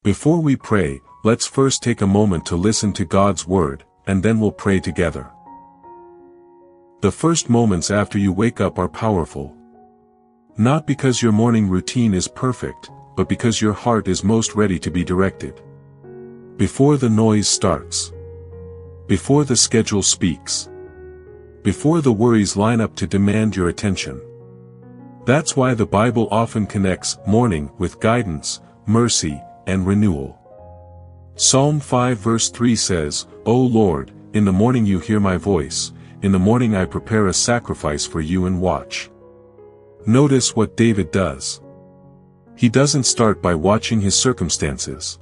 Before we pray, let's first take a moment to listen to God's word, and then we'll pray together. The first moments after you wake up are powerful. Not because your morning routine is perfect, but because your heart is most ready to be directed. Before the noise starts. Before the schedule speaks. Before the worries line up to demand your attention. That's why the Bible often connects morning with guidance, mercy, and renewal. Psalm 5 verse 3 says, "O Lord, in the morning you hear my voice, in the morning I prepare a sacrifice for you and watch." Notice what David does. He doesn't start by watching his circumstances.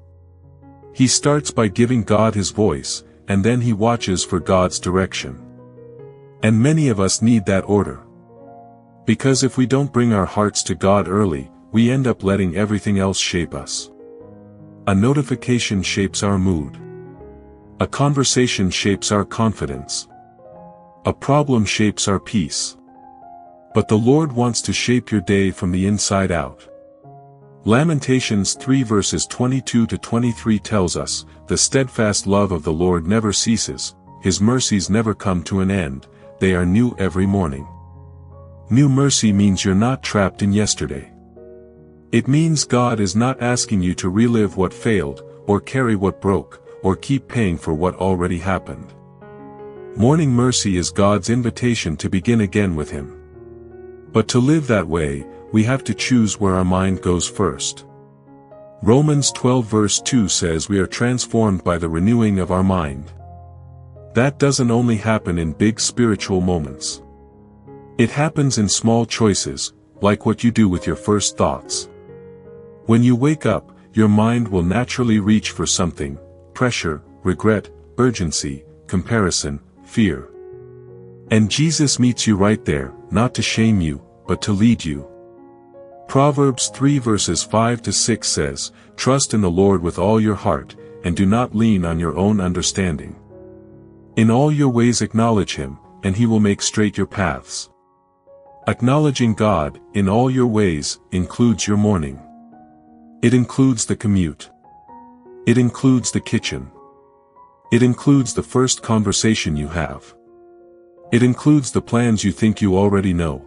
He starts by giving God his voice, and then he watches for God's direction. And many of us need that order. Because if we don't bring our hearts to God early, we end up letting everything else shape us. A notification shapes our mood. A conversation shapes our confidence. A problem shapes our peace. But the Lord wants to shape your day from the inside out. Lamentations 3 verses 22 to 23 tells us, "The steadfast love of the Lord never ceases, his mercies never come to an end, they are new every morning." New mercy means you're not trapped in yesterday. It means God is not asking you to relive what failed, or carry what broke, or keep paying for what already happened. Morning mercy is God's invitation to begin again with him. But to live that way, we have to choose where our mind goes first. Romans 12 verse 2 says we are transformed by the renewing of our mind. That doesn't only happen in big spiritual moments. It happens in small choices, like what you do with your first thoughts. When you wake up, your mind will naturally reach for something: pressure, regret, urgency, comparison, fear. And Jesus meets you right there, not to shame you, but to lead you. Proverbs 3 verses 5 to 6 says, "Trust in the Lord with all your heart, and do not lean on your own understanding. In all your ways acknowledge him, and he will make straight your paths." Acknowledging God, in all your ways, includes your morning. It includes the commute. It includes the kitchen. It includes the first conversation you have. It includes the plans you think you already know.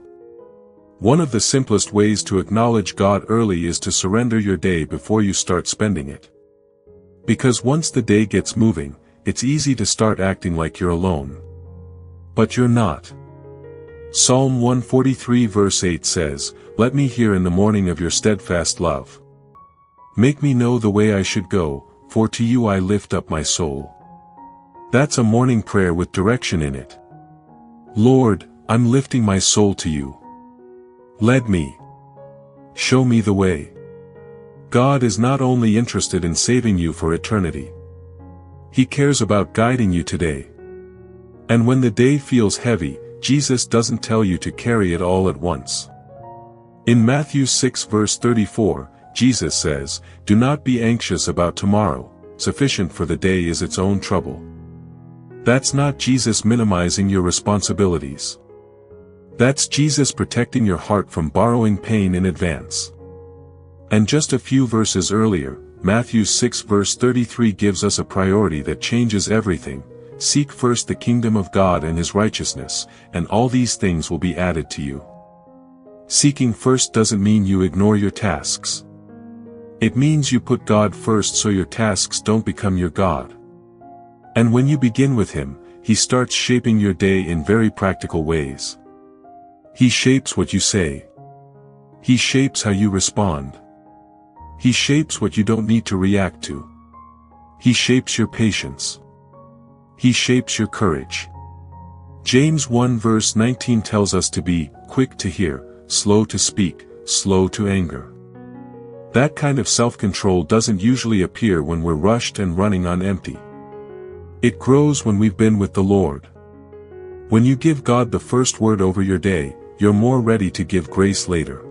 One of the simplest ways to acknowledge God early is to surrender your day before you start spending it. Because once the day gets moving, it's easy to start acting like you're alone. But you're not. Psalm 143 verse 8 says, "Let me hear in the morning of your steadfast love. Make me know the way I should go, for to you I lift up my soul." That's a morning prayer with direction in it. Lord, I'm lifting my soul to you. Lead me. Show me the way. God is not only interested in saving you for eternity. He cares about guiding you today. And when the day feels heavy, Jesus doesn't tell you to carry it all at once. In Matthew 6 verse 34, Jesus says, "Do not be anxious about tomorrow, sufficient for the day is its own trouble." That's not Jesus minimizing your responsibilities. That's Jesus protecting your heart from borrowing pain in advance. And just a few verses earlier, Matthew 6 verse 33 gives us a priority that changes everything: "Seek first the kingdom of God and his righteousness, and all these things will be added to you." Seeking first doesn't mean you ignore your tasks. It means you put God first so your tasks don't become your God. And when you begin with him, he starts shaping your day in very practical ways. He shapes what you say. He shapes how you respond. He shapes what you don't need to react to. He shapes your patience. He shapes your courage. James 1 verse 19 tells us to be quick to hear, slow to speak, slow to anger. That kind of self-control doesn't usually appear when we're rushed and running on empty. It grows when we've been with the Lord. When you give God the first word over your day, you're more ready to give grace later.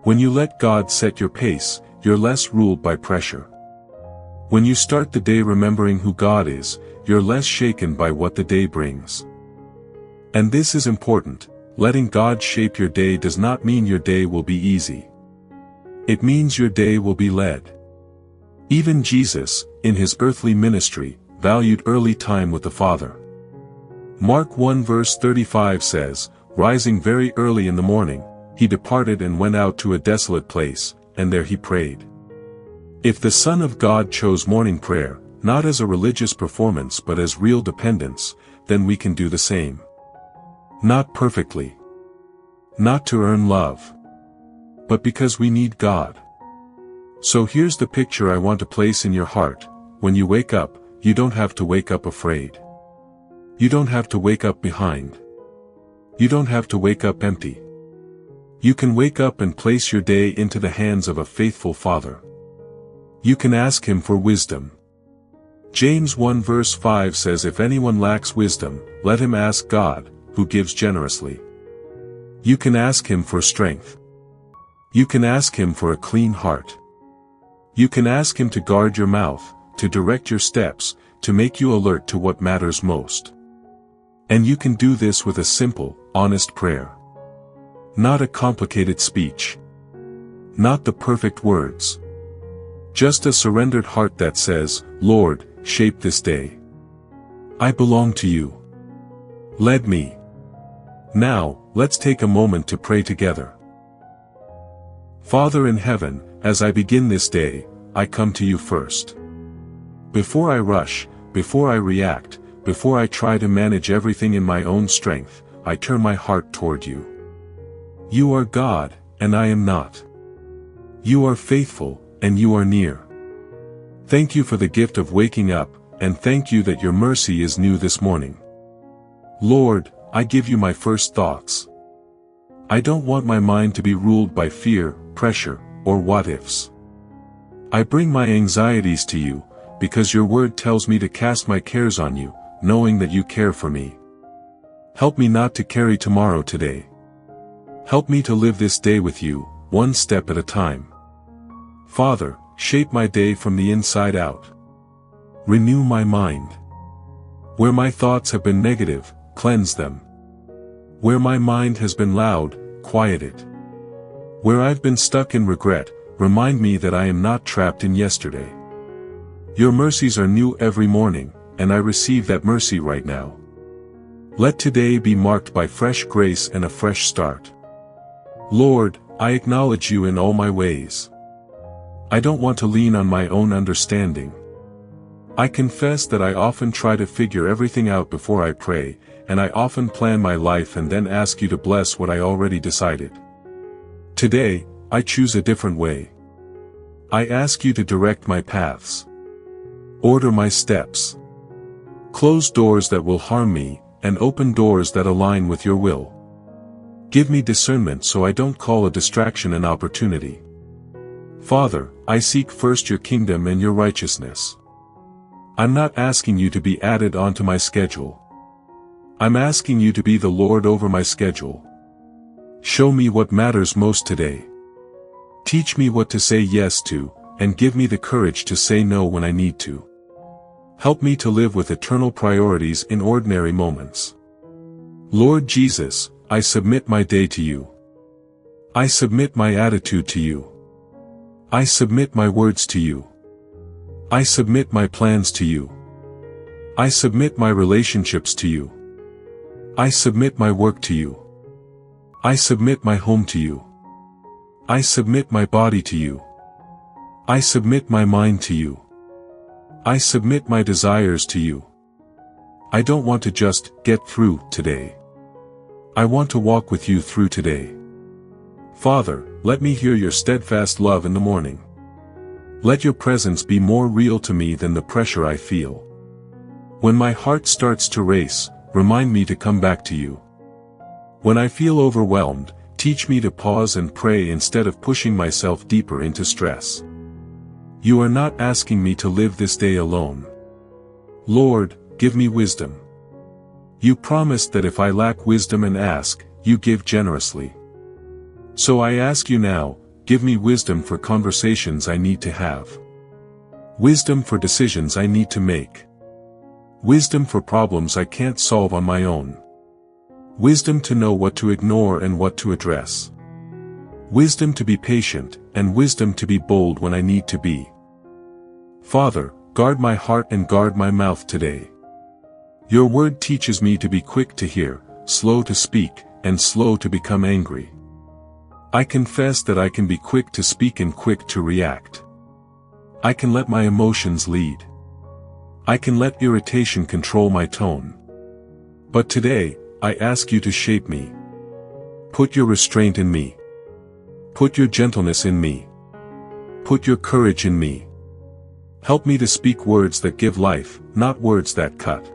When you let God set your pace, you're less ruled by pressure. When you start the day remembering who God is, you're less shaken by what the day brings. And this is important: letting God shape your day does not mean your day will be easy. It means your day will be led. Even Jesus, in his earthly ministry, valued early time with the Father. Mark 1 verse 35 says, "Rising very early in the morning, he departed and went out to a desolate place, and there he prayed." If the Son of God chose morning prayer, not as a religious performance but as real dependence, then we can do the same. Not perfectly. Not to earn love. But because we need God. So here's the picture I want to place in your heart: when you wake up, you don't have to wake up afraid. You don't have to wake up behind. You don't have to wake up empty. You can wake up and place your day into the hands of a faithful Father. You can ask Him for wisdom. James 1 verse 5 says, "If anyone lacks wisdom, let him ask God, who gives generously." You can ask Him for strength. You can ask Him for a clean heart. You can ask Him to guard your mouth, to direct your steps, to make you alert to what matters most. And you can do this with a simple, honest prayer. Not a complicated speech. Not the perfect words. Just a surrendered heart that says, "Lord, shape this day. I belong to you. Lead me." Now, let's take a moment to pray together. Father in heaven, as I begin this day, I come to you first. Before I rush, before I react, before I try to manage everything in my own strength, I turn my heart toward you. You are God, and I am not. You are faithful, and you are near. Thank you for the gift of waking up, and thank you that your mercy is new this morning. Lord, I give you my first thoughts. I don't want my mind to be ruled by fear, pressure, or what-ifs. I bring my anxieties to you, because your word tells me to cast my cares on you, knowing that you care for me. Help me not to carry tomorrow today. Help me to live this day with you, one step at a time. Father, shape my day from the inside out. Renew my mind. Where my thoughts have been negative, cleanse them. Where my mind has been loud, quiet it. Where I've been stuck in regret, remind me that I am not trapped in yesterday. Your mercies are new every morning, and I receive that mercy right now. Let today be marked by fresh grace and a fresh start. Lord, I acknowledge you in all my ways. I don't want to lean on my own understanding. I confess that I often try to figure everything out before I pray, and I often plan my life and then ask you to bless what I already decided. Today, I choose a different way. I ask you to direct my paths. Order my steps. Close doors that will harm me, and open doors that align with your will. Give me discernment so I don't call a distraction an opportunity. Father, I seek first your kingdom and your righteousness. I'm not asking you to be added onto my schedule. I'm asking you to be the Lord over my schedule. Show me what matters most today. Teach me what to say yes to, and give me the courage to say no when I need to. Help me to live with eternal priorities in ordinary moments. Lord Jesus, I submit my day to you. I submit my attitude to you. I submit my words to you. I submit my plans to you. I submit my relationships to you. I submit my work to you. I submit my home to you. I submit my body to you. I submit my mind to you. I submit my desires to you. I don't want to just get through today. I want to walk with you through today. Father, let me hear your steadfast love in the morning. Let your presence be more real to me than the pressure I feel. When my heart starts to race, remind me to come back to you. When I feel overwhelmed, teach me to pause and pray instead of pushing myself deeper into stress. You are not asking me to live this day alone. Lord, give me wisdom. You promised that if I lack wisdom and ask, you give generously. So I ask you now, give me wisdom for conversations I need to have. Wisdom for decisions I need to make. Wisdom for problems I can't solve on my own. Wisdom to know what to ignore and what to address. Wisdom to be patient, and wisdom to be bold when I need to be. Father, guard my heart and guard my mouth today. Your word teaches me to be quick to hear, slow to speak, and slow to become angry. I confess that I can be quick to speak and quick to react. I can let my emotions lead. I can let irritation control my tone. But today, I ask you to shape me. Put your restraint in me. Put your gentleness in me. Put your courage in me. Help me to speak words that give life, not words that cut.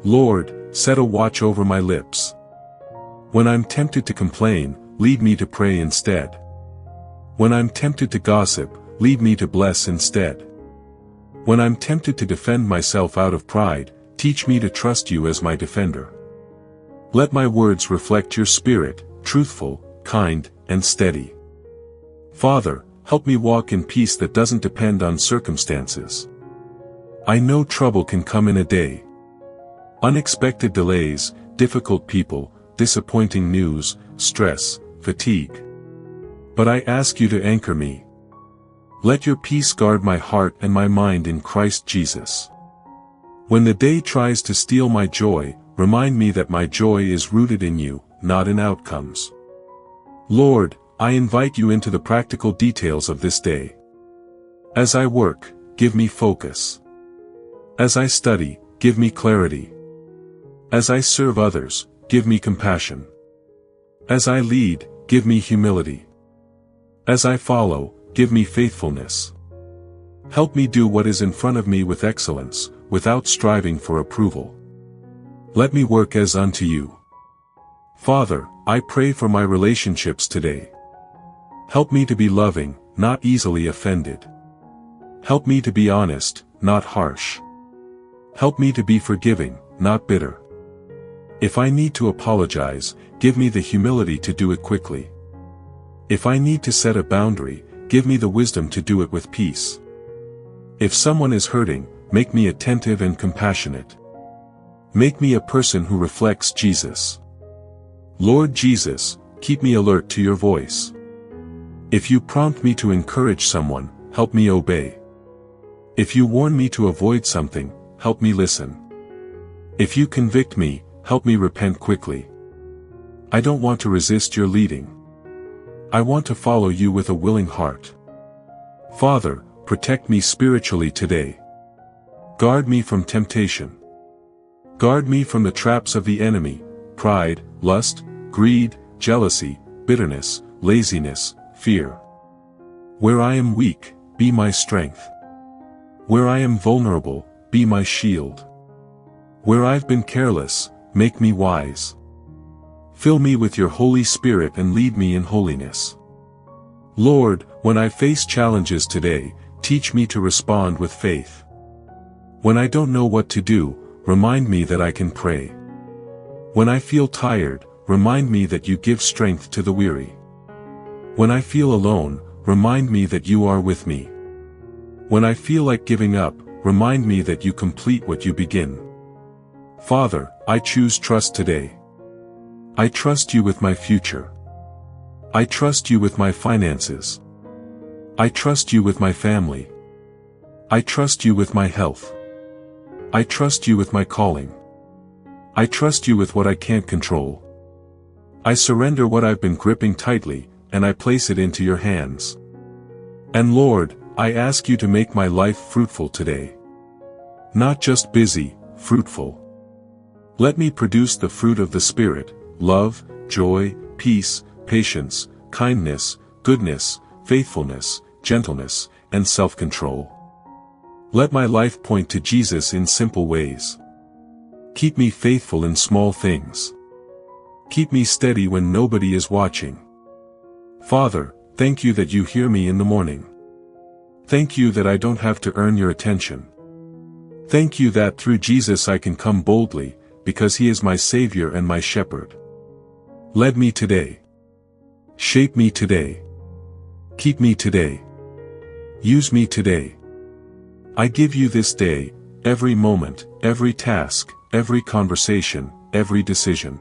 Lord, set a watch over my lips. When I'm tempted to complain, lead me to pray instead. When I'm tempted to gossip, lead me to bless instead. When I'm tempted to defend myself out of pride, teach me to trust you as my defender. Let my words reflect your spirit, truthful, kind, and steady. Father, help me walk in peace that doesn't depend on circumstances. I know trouble can come in a day. Unexpected delays, difficult people, disappointing news, stress, fatigue. But I ask you to anchor me. Let your peace guard my heart and my mind in Christ Jesus. When the day tries to steal my joy, remind me that my joy is rooted in you, not in outcomes. Lord, I invite you into the practical details of this day. As I work, give me focus. As I study, give me clarity. As I serve others, give me compassion. As I lead, give me humility. As I follow, give me faithfulness. Help me do what is in front of me with excellence, without striving for approval. Let me work as unto you. Father, I pray for my relationships today. Help me to be loving, not easily offended. Help me to be honest, not harsh. Help me to be forgiving, not bitter. If I need to apologize, give me the humility to do it quickly. If I need to set a boundary, give me the wisdom to do it with peace. If someone is hurting, make me attentive and compassionate. Make me a person who reflects Jesus. Lord Jesus, keep me alert to your voice. If you prompt me to encourage someone, help me obey. If you warn me to avoid something, help me listen. If you convict me, help me repent quickly. I don't want to resist your leading. I want to follow you with a willing heart. Father, protect me spiritually today. Guard me from temptation. Guard me from the traps of the enemy, pride, lust, greed, jealousy, bitterness, laziness, fear. Where I am weak, be my strength. Where I am vulnerable, be my shield. Where I've been careless, make me wise. Fill me with your Holy Spirit and lead me in holiness. Lord, when I face challenges today, teach me to respond with faith. When I don't know what to do, remind me that I can pray. When I feel tired, remind me that you give strength to the weary. When I feel alone, remind me that you are with me. When I feel like giving up, remind me that you complete what you begin. Father, I choose trust today. I trust you with my future. I trust you with my finances. I trust you with my family. I trust you with my health. I trust you with my calling. I trust you with what I can't control. I surrender what I've been gripping tightly, and I place it into your hands. And Lord, I ask you to make my life fruitful today. Not just busy, fruitful. Let me produce the fruit of the Spirit: love, joy, peace, patience, kindness, goodness, faithfulness, gentleness, and self-control. Let my life point to Jesus in simple ways. Keep me faithful in small things. Keep me steady when nobody is watching. Father, thank you that you hear me in the morning. Thank you that I don't have to earn your attention. Thank you that through Jesus I can come boldly, because he is my Savior and my Shepherd. Lead me today. Shape me today. Keep me today. Use me today. I give you this day, every moment, every task, every conversation, every decision.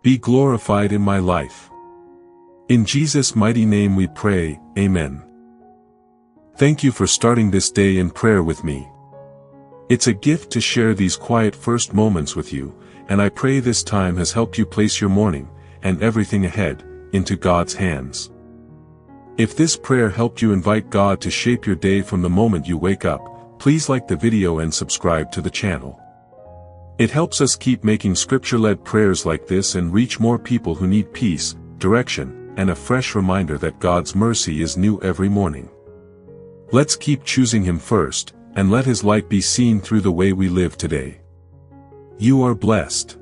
Be glorified in my life. In Jesus' mighty name we pray, Amen. Thank you for starting this day in prayer with me. It's a gift to share these quiet first moments with you, and I pray this time has helped you place your morning, and everything ahead, into God's hands. If this prayer helped you invite God to shape your day from the moment you wake up, please like the video and subscribe to the channel. It helps us keep making scripture-led prayers like this and reach more people who need peace, direction, and a fresh reminder that God's mercy is new every morning. Let's keep choosing Him first, and let His light be seen through the way we live today. You are blessed.